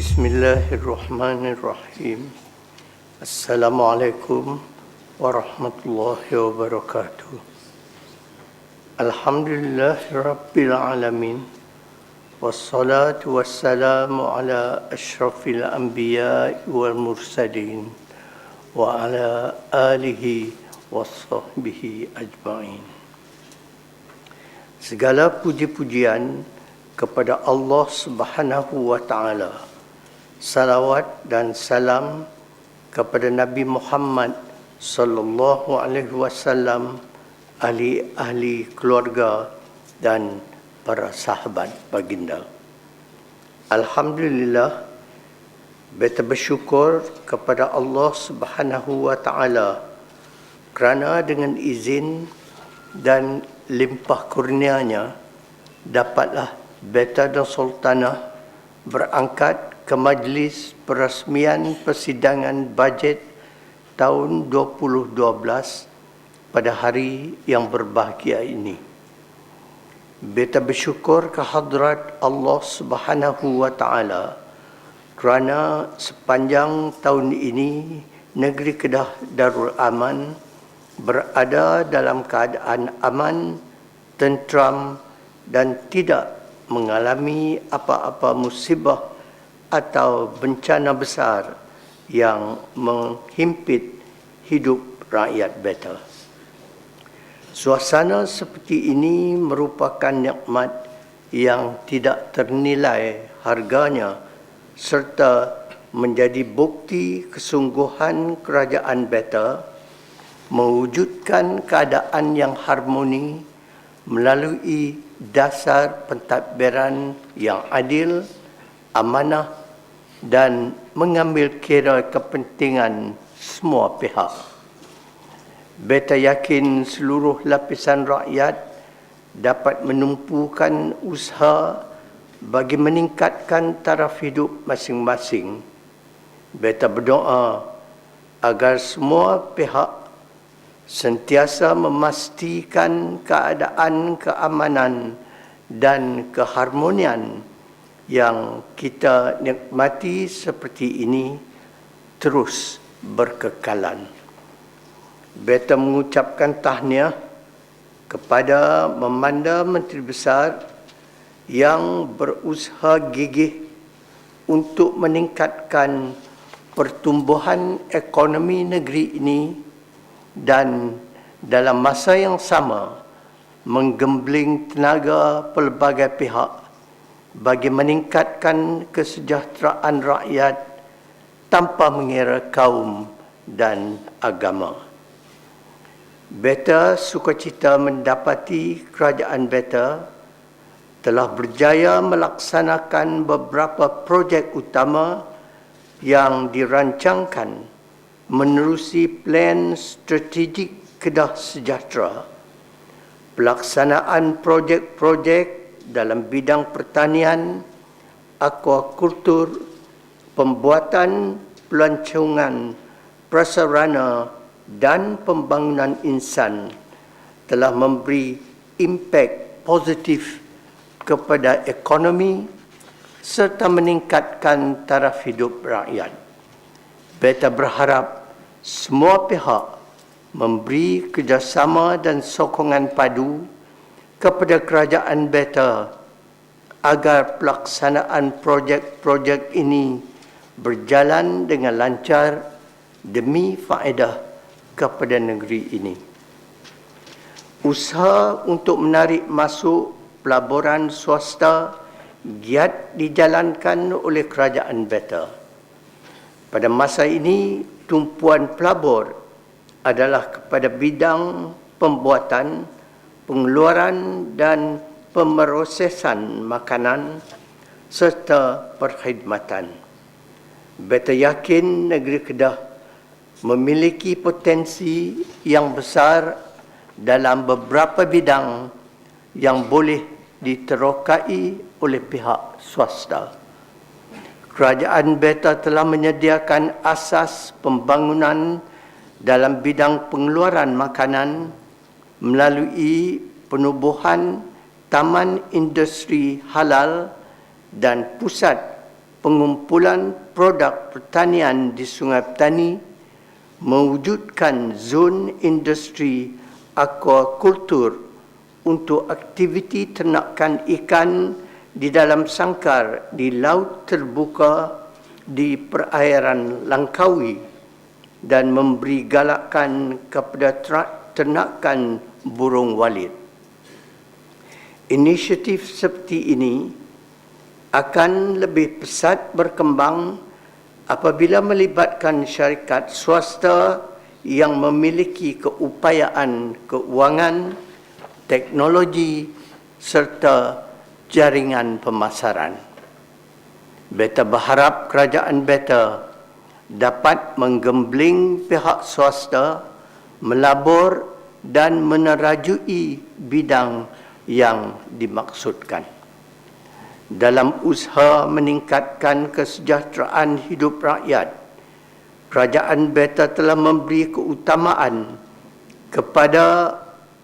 Bismillahirrahmanirrahim. Assalamualaikum warahmatullahi wabarakatuh. Alhamdulillahirabbil alamin. Wassalatu wassalamu ala asyrafil anbiya'i wal mursalin wa ala alihi washabbihi ajma'in. Segala puji-pujian kepada Allah Subhanahu wa taala. Salawat dan salam kepada Nabi Muhammad sallallahu alaihi wasallam, ahli keluarga dan para sahabat baginda. Alhamdulillah, beta bersyukur kepada Allah Subhanahu wa taala kerana dengan izin dan limpah kurnianya dapatlah beta dan sultanah berangkat ke majlis perasmian persidangan bajet tahun 2012 pada hari yang berbahagia ini. Beta bersyukur ke hadrat Allah Subhanahu wa taala kerana sepanjang tahun ini negeri Kedah Darul Aman berada dalam keadaan aman, tenteram dan tidak mengalami apa-apa musibah atau bencana besar yang menghimpit hidup rakyat beta. Suasana seperti ini merupakan nikmat yang tidak ternilai harganya serta menjadi bukti kesungguhan kerajaan beta mewujudkan keadaan yang harmoni melalui dasar pentadbiran yang adil, amanah dan mengambil kira kepentingan semua pihak. Beta yakin seluruh lapisan rakyat dapat menumpukan usaha bagi meningkatkan taraf hidup masing-masing. Beta berdoa agar semua pihak sentiasa memastikan keadaan keamanan dan keharmonian yang kita nikmati seperti ini terus berkekalan. Beta mengucapkan tahniah kepada Memanda Menteri Besar yang berusaha gigih untuk meningkatkan pertumbuhan ekonomi negeri ini dan dalam masa yang sama menggembling tenaga pelbagai pihak bagi meningkatkan kesejahteraan rakyat tanpa mengira kaum dan agama. Beta sukacita mendapati kerajaan beta telah berjaya melaksanakan beberapa projek utama yang dirancangkan menerusi plan strategik Kedah Sejahtera. Pelaksanaan projek-projek dalam bidang pertanian, akuakultur, pembuatan pelancongan prasarana dan pembangunan insan telah memberi impak positif kepada ekonomi serta meningkatkan taraf hidup rakyat. Beta berharap semua pihak memberi kerjasama dan sokongan padu kepada kerajaan beta agar pelaksanaan projek-projek ini berjalan dengan lancar demi faedah kepada negeri ini. Usaha untuk menarik masuk pelaburan swasta giat dijalankan oleh kerajaan beta. Pada masa ini, tumpuan pelabur adalah kepada bidang pembuatan, pengeluaran dan pemrosesan makanan serta perkhidmatan. Beta yakin negeri Kedah memiliki potensi yang besar dalam beberapa bidang yang boleh diterokai oleh pihak swasta. Kerajaan beta telah menyediakan asas pembangunan dalam bidang pengeluaran makanan melalui penubuhan Taman Industri Halal dan Pusat pengumpulan produk pertanian di Sungai Petani, mewujudkan zon industri aquakultur untuk aktiviti ternakan ikan di dalam sangkar di laut terbuka di perairan Langkawi dan memberi galakan kepada ternakan burung walit. Inisiatif seperti ini akan lebih pesat berkembang apabila melibatkan syarikat swasta yang memiliki keupayaan keuangan, teknologi serta jaringan pemasaran. Beta berharap kerajaan Beta dapat menggembling pihak swasta melabur dan menerajui bidang yang dimaksudkan. Dalam usaha meningkatkan kesejahteraan hidup rakyat, kerajaan Beta telah memberi keutamaan kepada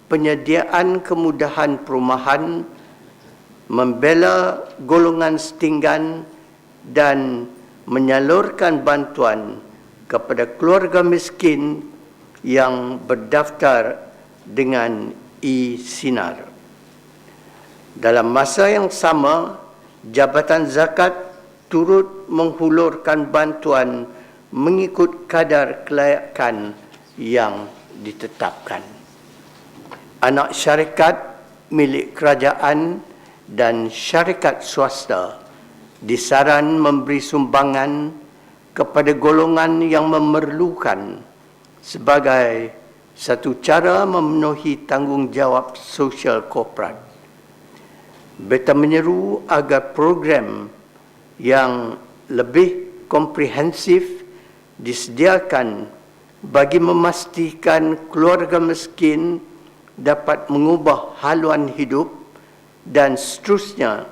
penyediaan kemudahan perumahan, membela golongan setinggan dan menyalurkan bantuan kepada keluarga miskin yang berdaftar dengan e-Sinar. Dalam masa yang sama, Jabatan Zakat turut menghulurkan bantuan mengikut kadar kelayakan yang ditetapkan. Anak syarikat milik kerajaan dan syarikat swasta disaran memberi sumbangan kepada golongan yang memerlukan sebagai satu cara memenuhi tanggungjawab sosial korporat. Beta menyeru agar program yang lebih komprehensif disediakan bagi memastikan keluarga miskin dapat mengubah haluan hidup dan seterusnya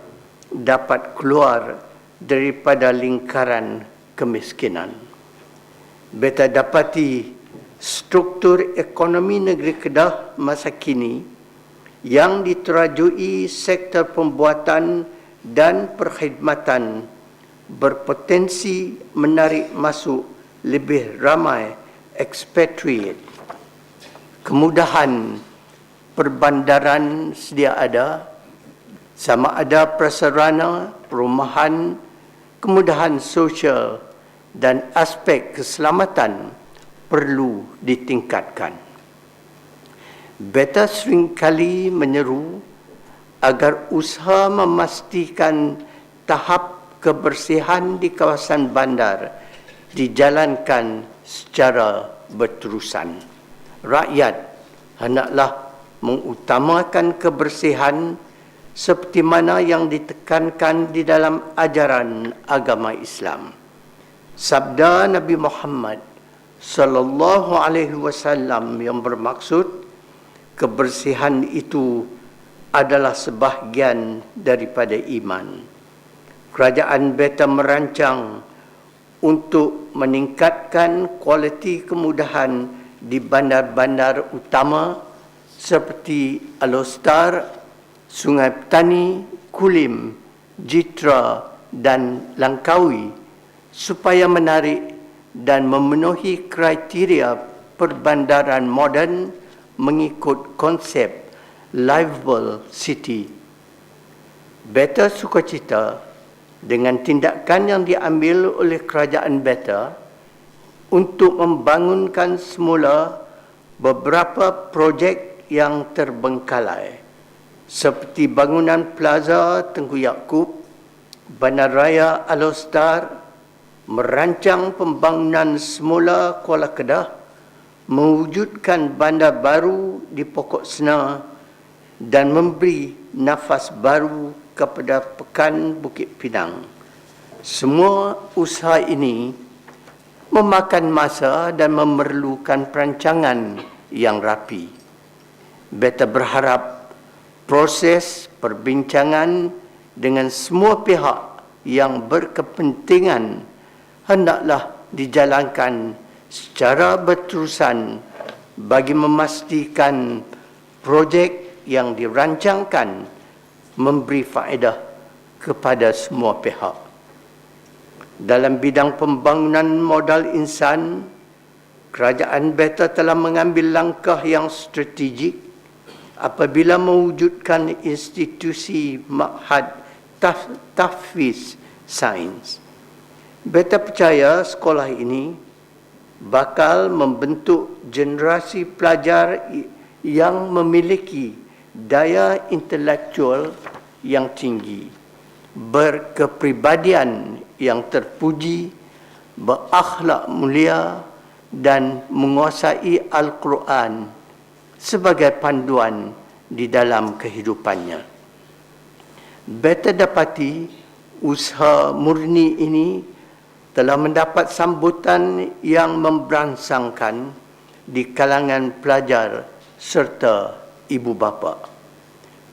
dapat keluar daripada lingkaran kemiskinan. Beta dapati struktur ekonomi negeri Kedah masa kini yang diterajui sektor pembuatan dan perkhidmatan berpotensi menarik masuk lebih ramai expatriate. Kemudahan perbandaran sedia ada, sama ada prasarana, perumahan, kemudahan sosial dan aspek keselamatan perlu ditingkatkan. Beta seringkali menyeru agar usaha memastikan tahap kebersihan di kawasan bandar dijalankan secara berterusan. Rakyat hendaklah mengutamakan kebersihan seperti mana yang ditekankan di dalam ajaran agama Islam. Sabda Nabi Muhammad sallallahu alaihi wasallam yang bermaksud kebersihan itu adalah sebahagian daripada iman. Kerajaan Beta merancang untuk meningkatkan kualiti kemudahan di bandar-bandar utama seperti Alostar, Sungai Petani, Kulim, Jitra dan Langkawi supaya menarik dan memenuhi kriteria perbandaran moden mengikut konsep livable city. Beta sukacita dengan tindakan yang diambil oleh kerajaan Beta untuk membangunkan semula beberapa projek yang terbengkalai seperti bangunan Plaza Tengku Yaakob, Bandaraya Alostar, merancang pembangunan semula Kuala Kedah, mewujudkan bandar baru di Pokok Sena dan memberi nafas baru kepada Pekan Bukit Pinang. Semua usaha ini memakan masa dan memerlukan perancangan yang rapi. Beta berharap proses perbincangan dengan semua pihak yang berkepentingan hendaklah dijalankan secara berterusan bagi memastikan projek yang dirancangkan memberi faedah kepada semua pihak. Dalam bidang pembangunan modal insan, kerajaan Beta telah mengambil langkah yang strategik apabila mewujudkan institusi Ma'had Tahfiz Sains. Beta percaya sekolah ini bakal membentuk generasi pelajar yang memiliki daya intelektual yang tinggi, berkepribadian yang terpuji, berakhlak mulia dan menguasai Al-Quran sebagai panduan di dalam kehidupannya. Beta dapati usaha murni ini telah mendapat sambutan yang memberangsangkan di kalangan pelajar serta ibu bapa.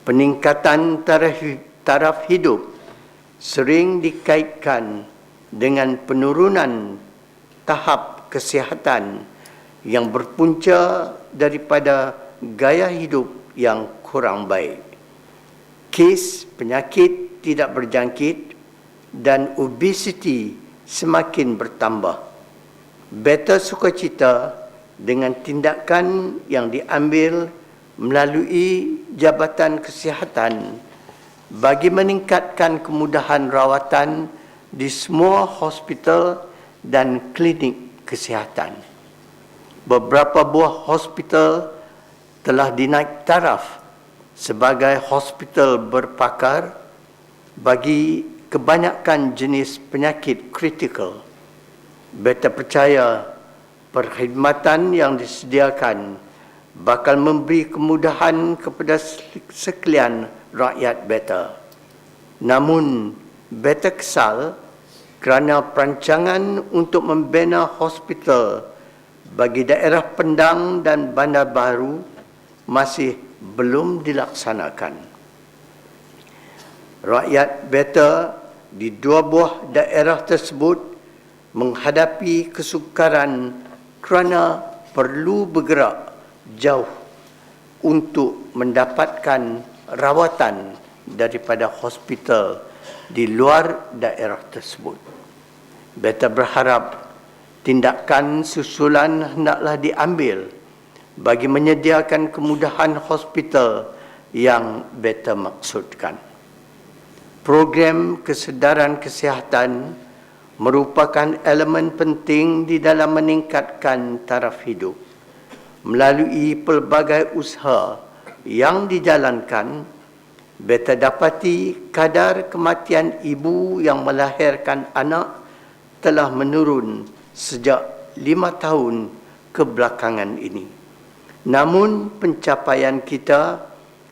Peningkatan taraf hidup sering dikaitkan dengan penurunan tahap kesihatan yang berpunca daripada gaya hidup yang kurang baik. Kes penyakit tidak berjangkit dan obesiti semakin bertambah. Beta sukacita dengan tindakan yang diambil melalui Jabatan Kesihatan bagi meningkatkan kemudahan rawatan di semua hospital dan klinik kesihatan. Beberapa buah hospital telah dinaik taraf sebagai hospital berpakar bagi kebanyakan jenis penyakit kritikal. Beta percaya perkhidmatan yang disediakan bakal memberi kemudahan kepada sekalian rakyat Beta. Namun, Beta kesal kerana perancangan untuk membina hospital bagi daerah Pendang dan Bandar Baru masih belum dilaksanakan. Rakyat Beta di dua buah daerah tersebut menghadapi kesukaran kerana perlu bergerak jauh untuk mendapatkan rawatan daripada hospital di luar daerah tersebut. Beta berharap tindakan susulan hendaklah diambil bagi menyediakan kemudahan hospital yang Beta maksudkan. Program kesedaran kesihatan merupakan elemen penting di dalam meningkatkan taraf hidup. Melalui pelbagai usaha yang dijalankan, Beta dapati kadar kematian ibu yang melahirkan anak telah menurun sejak 5 tahun kebelakangan ini. Namun pencapaian kita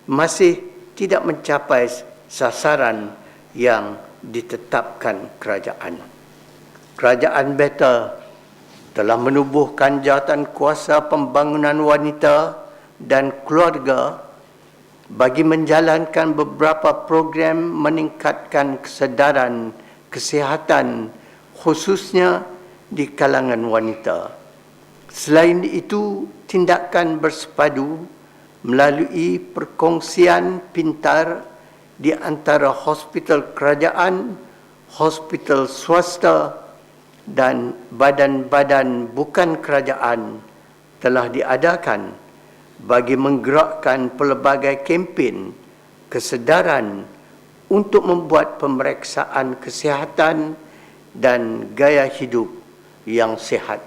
masih tidak mencapai sasaran yang ditetapkan kerajaan. Kerajaan Beta telah menubuhkan jawatan kuasa pembangunan wanita dan keluarga bagi menjalankan beberapa program meningkatkan kesedaran kesihatan khususnya di kalangan wanita. Selain itu, tindakan bersepadu melalui perkongsian pintar di antara hospital kerajaan, hospital swasta dan badan-badan bukan kerajaan telah diadakan bagi menggerakkan pelbagai kempen kesedaran untuk membuat pemeriksaan kesihatan dan gaya hidup yang sihat.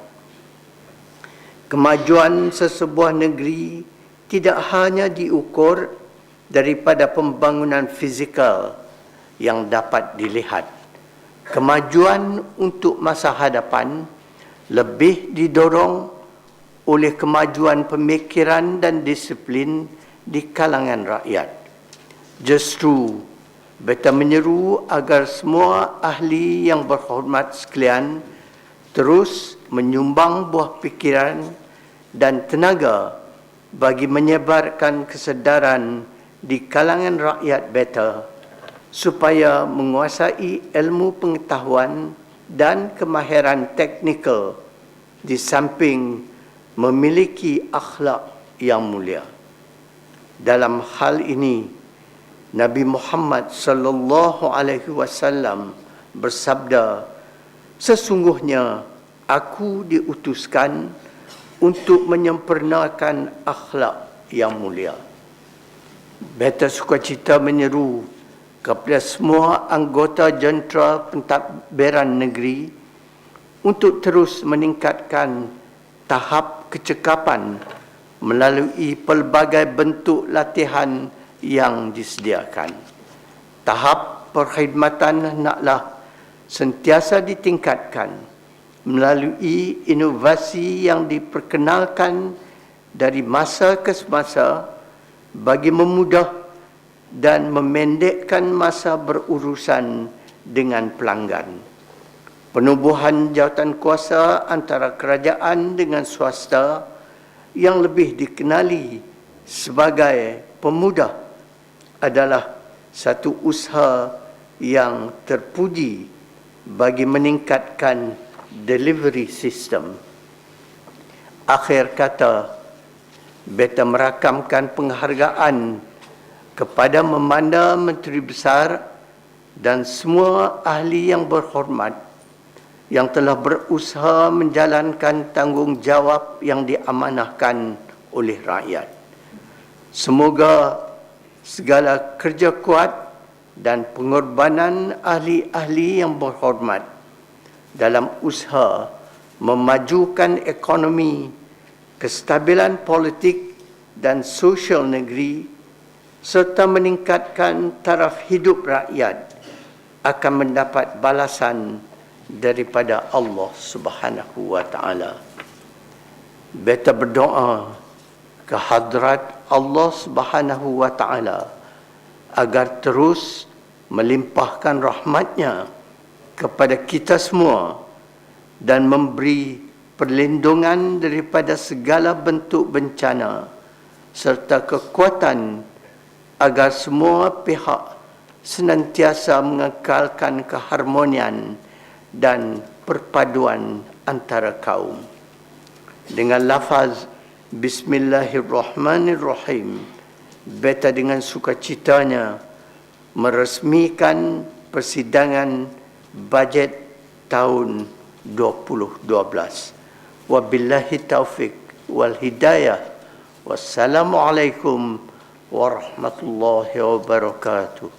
Kemajuan sesebuah negeri tidak hanya diukur daripada pembangunan fizikal yang dapat dilihat. Kemajuan untuk masa hadapan lebih didorong oleh kemajuan pemikiran dan disiplin di kalangan rakyat. Justru, Beta menyeru agar semua ahli yang berhormat sekalian terus menyumbang buah pikiran dan tenaga bagi menyebarkan kesedaran di kalangan rakyat Beta supaya menguasai ilmu pengetahuan dan kemahiran teknikal di samping memiliki akhlak yang mulia. Dalam hal ini, Nabi Muhammad sallallahu alaihi wasallam bersabda, Sesungguhnya aku diutuskan untuk menyempurnakan akhlak yang mulia. Beta sukacita menyeru kepada semua anggota jentera pentadbiran negeri untuk terus meningkatkan tahap kecekapan melalui pelbagai bentuk latihan yang disediakan. Tahap perkhidmatan hendaklah sentiasa ditingkatkan melalui inovasi yang diperkenalkan dari masa ke semasa bagi memudah dan memendekkan masa berurusan dengan pelanggan. Penubuhan jawatan kuasa antara kerajaan dengan swasta yang lebih dikenali sebagai pemudah adalah satu usaha yang terpuji bagi meningkatkan delivery system. Akhir kata, beta merakamkan penghargaan kepada Memanda Menteri Besar dan semua ahli yang berhormat yang telah berusaha menjalankan tanggungjawab yang diamanahkan oleh rakyat. Semoga segala kerja kuat dan pengorbanan ahli-ahli yang berhormat dalam usaha memajukan ekonomi, kestabilan politik dan sosial negeri serta meningkatkan taraf hidup rakyat akan mendapat balasan daripada Allah Subhanahu wa taala. Beta berdoa ke hadrat Allah Subhanahu wa taala agar terus melimpahkan rahmat-Nya kepada kita semua dan memberi perlindungan daripada segala bentuk bencana serta kekuatan agar semua pihak senantiasa mengekalkan keharmonian dan perpaduan antara kaum. Dengan lafaz Bismillahirrahmanirrahim, beta dengan sukacitanya meresmikan persidangan bajet tahun 2012. Wabillahi taufik wal hidayah. Wassalamualaikum warahmatullahi wabarakatuh.